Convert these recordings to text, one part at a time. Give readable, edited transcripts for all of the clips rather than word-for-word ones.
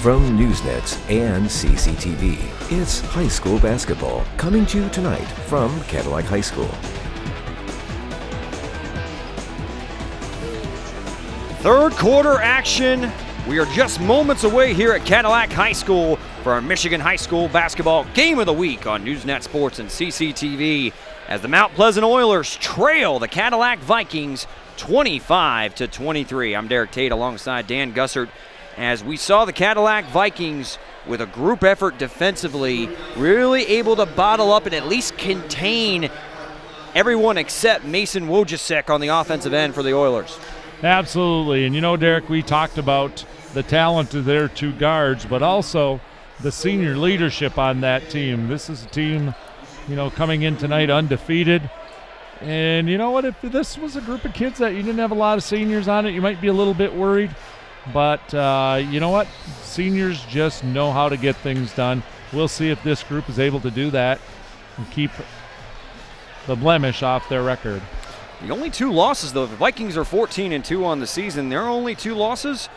From Newsnets and CCTV, it's high school basketball coming to you tonight from Cadillac High School. Third quarter action. We are just moments away here at Cadillac High School for our Michigan High School Basketball Game of the Week on Newsnet Sports and CCTV as the Mount Pleasant Oilers trail the Cadillac Vikings 25-23. I'm Derek Tate alongside Dan Gussert as we saw the Cadillac Vikings with a group effort defensively really able to bottle up and at least contain everyone except Mason Wojcicki on the offensive end for the Oilers. Absolutely. And you know, Derek, we talked about the talent of their two guards, but also the senior leadership on that team. This is a team, you know, coming in tonight undefeated. And you know what? If this was a group of kids that you didn't have a lot of seniors on it, you might be a little bit worried. But you know what? Seniors just know how to get things done. We'll see if this group is able to do that and keep the blemish off their record. The only two losses, though, the Vikings are 14-2 on the season. Their only two losses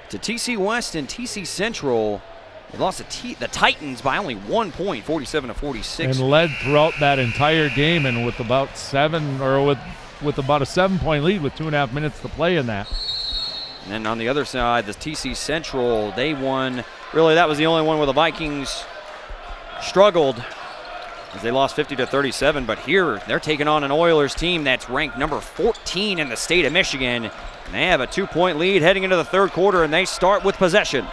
to TC West and TC Central. They lost the Titans by only 1 point, 47-46. And led throughout that entire game, and with about a 7-point lead with 2.5 minutes to play in that. And then on the other side, the TC Central, they won. Really, that was the only one where the Vikings struggled, as they lost 50-37, but here they're taking on an Oilers team that's ranked number 14 in the state of Michigan. And they have a 2-point lead heading into the third quarter, and they start with possession.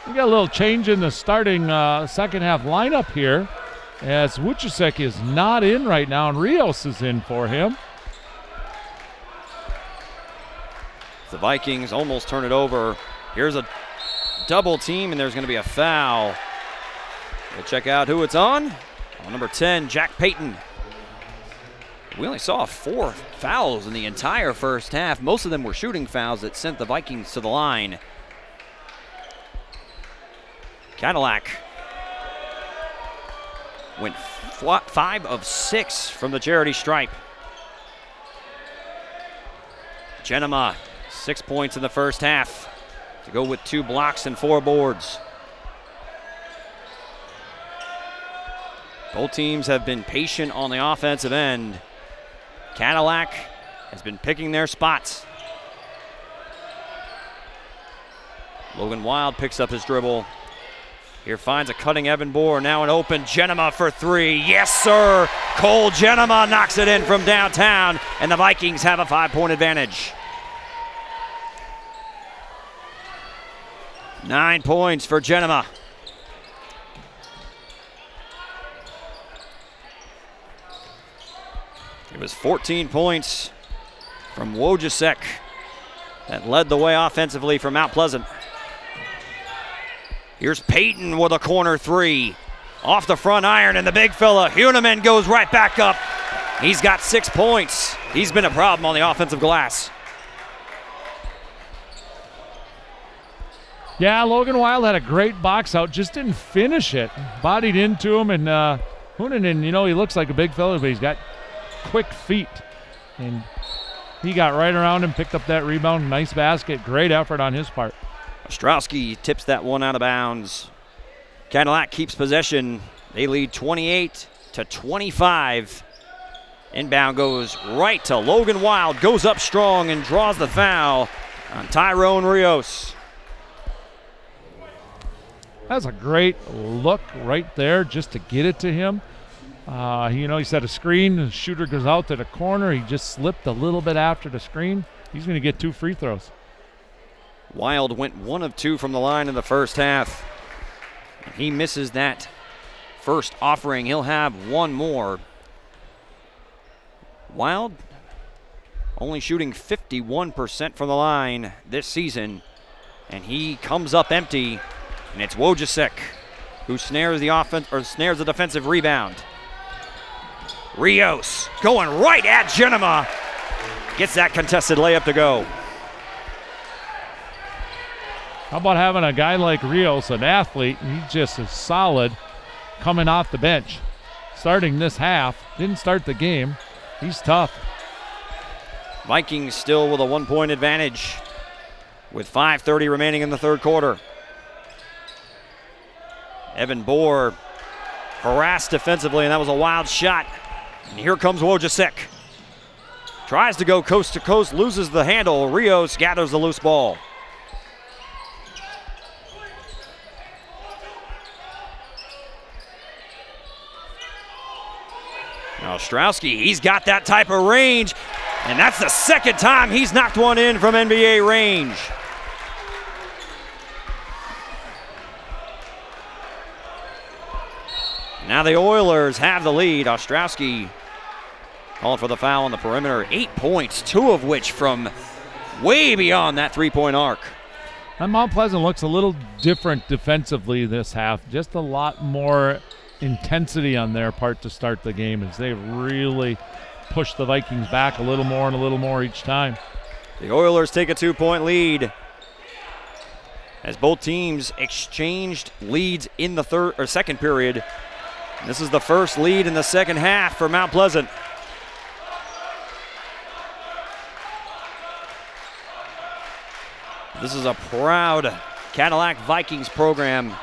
We got a little change in the starting second half lineup here, as Wojcicki is not in right now, and Rios is in for him. The Vikings almost turn it over. Here's a double team, and there's going to be a foul. We'll check out who it's on. Number 10, Jack Payton. We only saw 4 fouls in the entire first half. Most of them were shooting fouls that sent the Vikings to the line. Cadillac went 5 of 6 from the charity stripe. Genema, 6 points in the first half to go with 2 blocks and 4 boards. Both teams have been patient on the offensive end. Cadillac has been picking their spots. Logan Wild picks up his dribble. Here finds a cutting Evan Bohr, now an open Genema for 3. Yes, sir! Cole Genema knocks it in from downtown, and the Vikings have a 5-point advantage. 9 points for Genema. It was 14 points from Wojcicki that led the way offensively for Mount Pleasant. Here's Payton with a corner 3. Off the front iron, and the big fella, Huneman, goes right back up. He's got 6 points. He's been a problem on the offensive glass. Yeah, Logan Wild had a great box out, just didn't finish it. Bodied into him, and Huneman, you know, he looks like a big fella, but he's got quick feet. And he got right around him, picked up that rebound. Nice basket. Great effort on his part. Ostrowski tips that one out of bounds. Cadillac keeps possession. They lead 28-25. Inbound goes right to Logan Wild. Goes up strong and draws the foul on Tyrone Rios. That's a great look right there just to get it to him. He set a screen. The shooter goes out to the corner. He just slipped a little bit after the screen. He's going to get 2 free throws. Wild went 1 of 2 from the line in the first half. He misses that first offering. He'll have 1 more. Wild only shooting 51% from the line this season, and he comes up empty. And it's Wojcicki who snares the defensive rebound. Rios going right at Genema. Gets that contested layup to go. How about having a guy like Rios, an athlete, and he's just as solid coming off the bench. Starting this half, didn't start the game. He's tough. Vikings still with a 1-point advantage. with 5:30 remaining in the third quarter. Evan Bohr harassed defensively, and that was a wild shot. And here comes Wojciech. Tries to go coast to coast, loses the handle. Rios gathers the loose ball. Now Ostrowski, he's got that type of range, and that's the second time he's knocked one in from NBA range. Now the Oilers have the lead. Ostrowski calling for the foul on the perimeter. 8 points, 2 of which from way beyond that three-point arc. And Mount Pleasant looks a little different defensively this half. Just a lot more intensity on their part to start the game as they really push the Vikings back a little more and a little more each time. The Oilers take a 2-point lead as both teams exchanged leads in the second period. This is the first lead in the second half for Mount Pleasant. This is a proud Cadillac Vikings program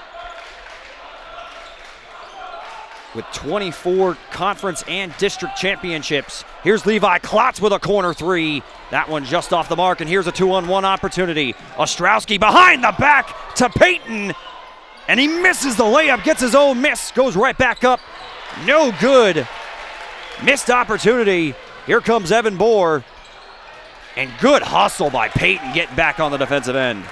with 24 conference and district championships. Here's Levi Klotz with a corner three. That one just off the mark, and here's a 2-on-1 opportunity. Ostrowski behind the back to Payton, and he misses the layup, gets his own miss, goes right back up. No good. Missed opportunity. Here comes Evan Bohr, and good hustle by Payton getting back on the defensive end.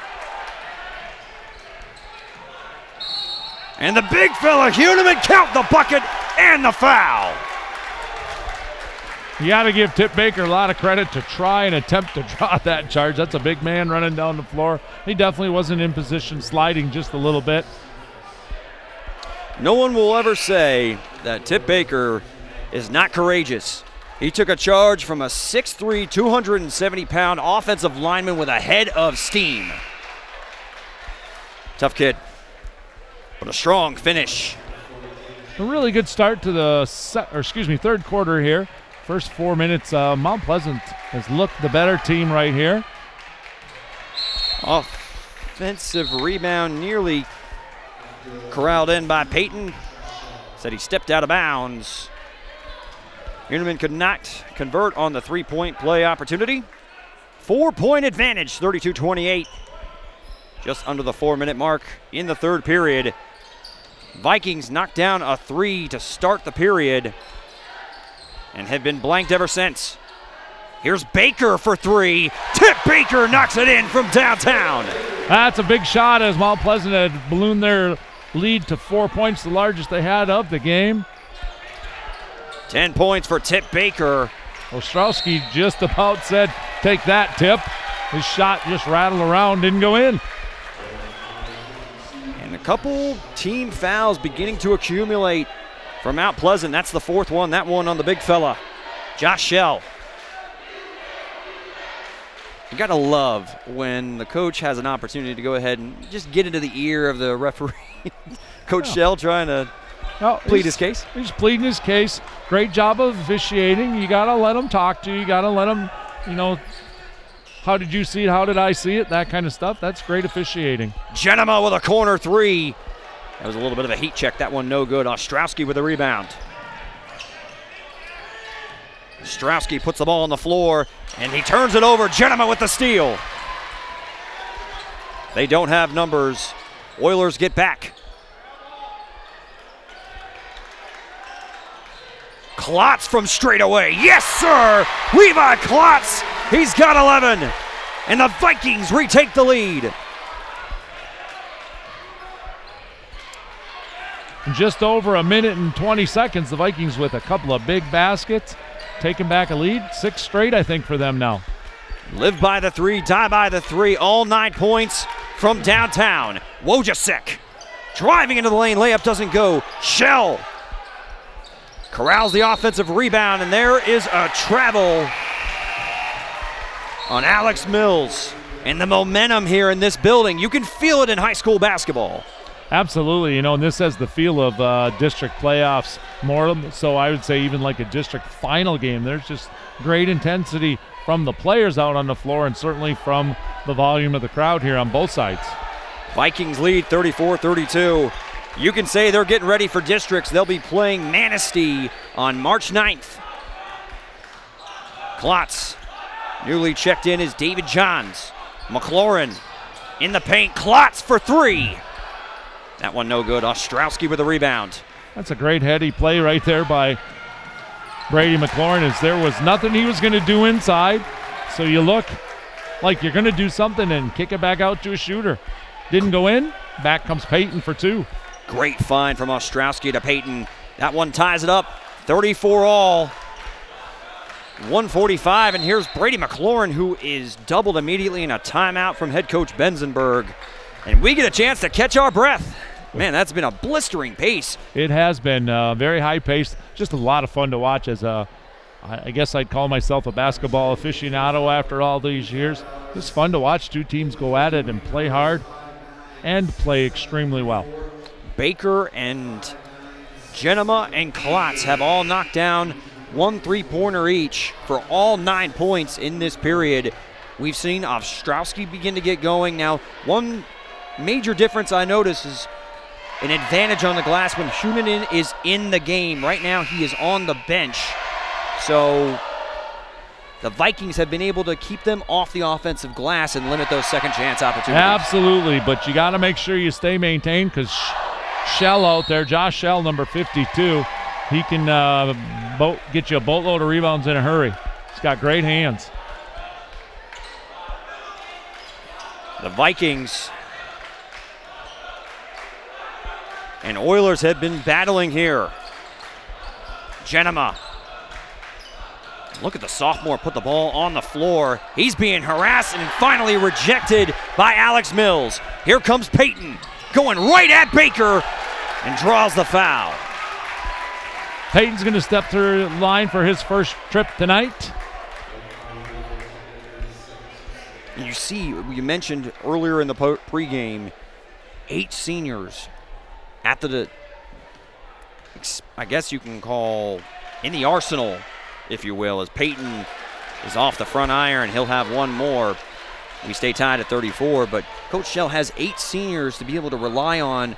And the big fella, Huneman, count the bucket and the foul. You got to give Tip Baker a lot of credit to try and attempt to draw that charge. That's a big man running down the floor. He definitely wasn't in position, sliding just a little bit. No one will ever say that Tip Baker is not courageous. He took a charge from a 6'3", 270-pound offensive lineman with a head of steam. Tough kid, but a strong finish. A really good start to the third quarter here. First 4 minutes, Mount Pleasant has looked the better team right here. Offensive rebound nearly corralled in by Payton. Said he stepped out of bounds. Huneman could not convert on the three-point play opportunity. 4-point advantage, 32-28. Just under the 4-minute mark in the third period. Vikings knocked down a three to start the period and have been blanked ever since. Here's Baker for three. Tip Baker knocks it in from downtown. That's a big shot as Mount Pleasant had ballooned their lead to 4 points, the largest they had of the game. 10 points for Tip Baker. Ostrowski just about said, take that, Tip. His shot just rattled around, didn't go in. And a couple team fouls beginning to accumulate for Mount Pleasant. That's the fourth one, that one on the big fella, Josh Shell. You gotta love when the coach has an opportunity to go ahead and just get into the ear of the referee. Coach Shell trying to plead his case. He's pleading his case. Great job of officiating. You gotta let him talk to you. You gotta let him, how did you see it? How did I see it? That kind of stuff. That's great officiating. Genema with a corner three. That was a little bit of a heat check. That one no good. Ostrowski with a rebound. Ostrowski puts the ball on the floor, and he turns it over. Genema with the steal. They don't have numbers. Oilers get back. Klotz from straight away. Yes, sir! Levi Klotz. He's got 11. And the Vikings retake the lead. In just over a minute and 20 seconds, the Vikings with a couple of big baskets, taking back a lead. 6 straight, I think, for them now. Live by the three, die by the three. All 9 points from downtown. Wojciech driving into the lane. Layup doesn't go. Shell corrals the offensive rebound, and there is a travel on Alex Mills. And the momentum here in this building, you can feel it in high school basketball. Absolutely, and this has the feel of district playoffs more so I would say even like a district final game. There's just great intensity from the players out on the floor and certainly from the volume of the crowd here on both sides. Vikings lead 34-32. You can say they're getting ready for districts. They'll be playing Manistee on March 9th. Klotz, newly checked in, is David Johns. McLaurin in the paint. Klotz for three. That one no good. Ostrowski with a rebound. That's a great heady play right there by Brady McLaurin, as there was nothing he was going to do inside. So you look like you're going to do something and kick it back out to a shooter. Didn't go in. Back comes Peyton for two. Great find from Ostrowski to Peyton. That one ties it up. 34 all. 145, and here's Brady McLaurin, who is doubled immediately in a timeout from head coach Benzenberg. And we get a chance to catch our breath. Man, that's been a blistering pace. It has been very high paced. Just a lot of fun to watch as I guess I'd call myself a basketball aficionado after all these years. It's fun to watch two teams go at it and play hard and play extremely well. Baker and Genema and Klotz have all knocked down 1 3-pointer each for all 9 points in this period. We've seen Ostrowski begin to get going. Now, one major difference I notice is an advantage on the glass when Hunanen is in the game. Right now, he is on the bench. So the Vikings have been able to keep them off the offensive glass and limit those second chance opportunities. Absolutely, but you got to make sure you stay maintained, because Shell out there, Josh Shell, number 52, he can get you a boatload of rebounds in a hurry. He's got great hands. The Vikings and Oilers have been battling here. Genema. Look at the sophomore put the ball on the floor. He's being harassed and finally rejected by Alex Mills. Here comes Peyton, going right at Baker, and draws the foul. Peyton's going to step through the line for his first trip tonight. You see, you mentioned earlier in the pregame, 8 seniors at the, I guess you can call, in the arsenal, if you will, as Peyton is off the front iron. He'll have one more. We stay tied at 34, but Coach Shell has 8 seniors to be able to rely on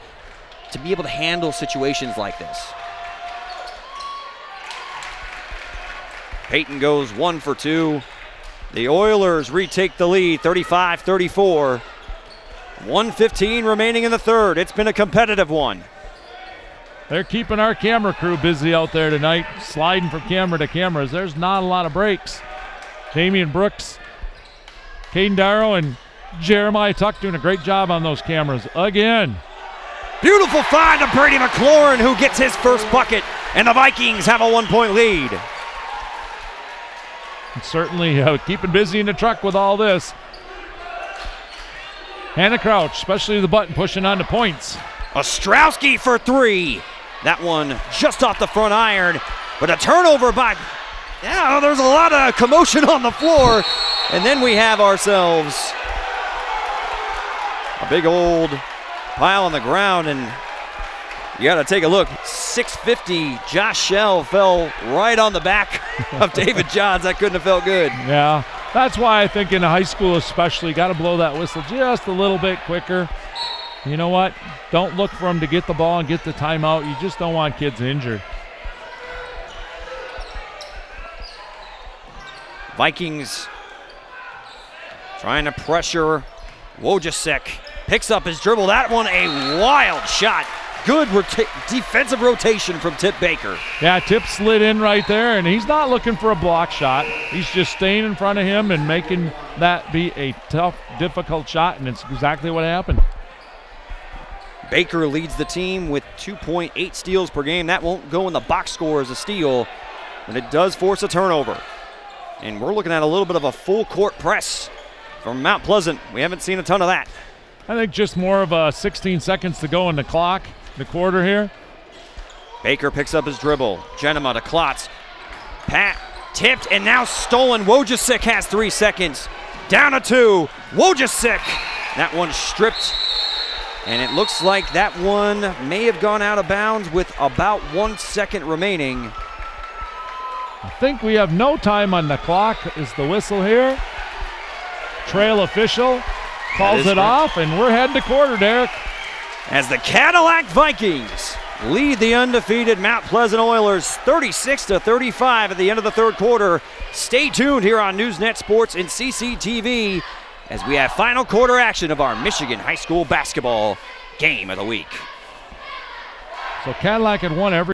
to be able to handle situations like this. Peyton goes 1 for 2. The Oilers retake the lead, 35-34. 1:15 remaining in the third. It's been a competitive one. They're keeping our camera crew busy out there tonight, sliding from camera to cameras. There's not a lot of breaks. Damian Brooks, Caden Darrow, and Jeremiah Tuck doing a great job on those cameras again. Beautiful find of Brady McLaurin, who gets his first bucket, and the Vikings have a 1-point lead. And certainly keeping busy in the truck with all this. Hannah Crouch, especially the button, pushing on to points. Ostrowski for 3. That one just off the front iron, but a turnover by, there's a lot of commotion on the floor. And then we have ourselves a big old pile on the ground, and you got to take a look. 650, Josh Shell fell right on the back of David Johns. That couldn't have felt good. Yeah, that's why I think in high school especially, got to blow that whistle just a little bit quicker. You know what? Don't look for him to get the ball and get the timeout. You just don't want kids injured. Vikings trying to pressure. Wojciech picks up his dribble. That one a wild shot. Good defensive rotation from Tip Baker. Yeah, Tip slid in right there, and he's not looking for a block shot. He's just staying in front of him and making that be a tough, difficult shot, and it's exactly what happened. Baker leads the team with 2.8 steals per game. That won't go in the box score as a steal, but it does force a turnover. And we're looking at a little bit of a full court press from Mount Pleasant. We haven't seen a ton of that. I think just more of 16 seconds to go in the clock, the quarter here. Baker picks up his dribble. Genema to Klotz. Pat tipped and now stolen. Wojciech has 3 seconds. Down to 2. Wojciech. That one stripped. And it looks like that one may have gone out of bounds with about 1 second remaining. I think we have no time on the clock is the whistle here. trail official calls it off, and we're heading to quarter, Derek. As the Cadillac Vikings lead the undefeated Mount Pleasant Oilers 36-35 at the end of the third quarter. Stay tuned here on Newsnet Sports and CCTV as we have final quarter action of our Michigan High School basketball game of the week. So Cadillac had won every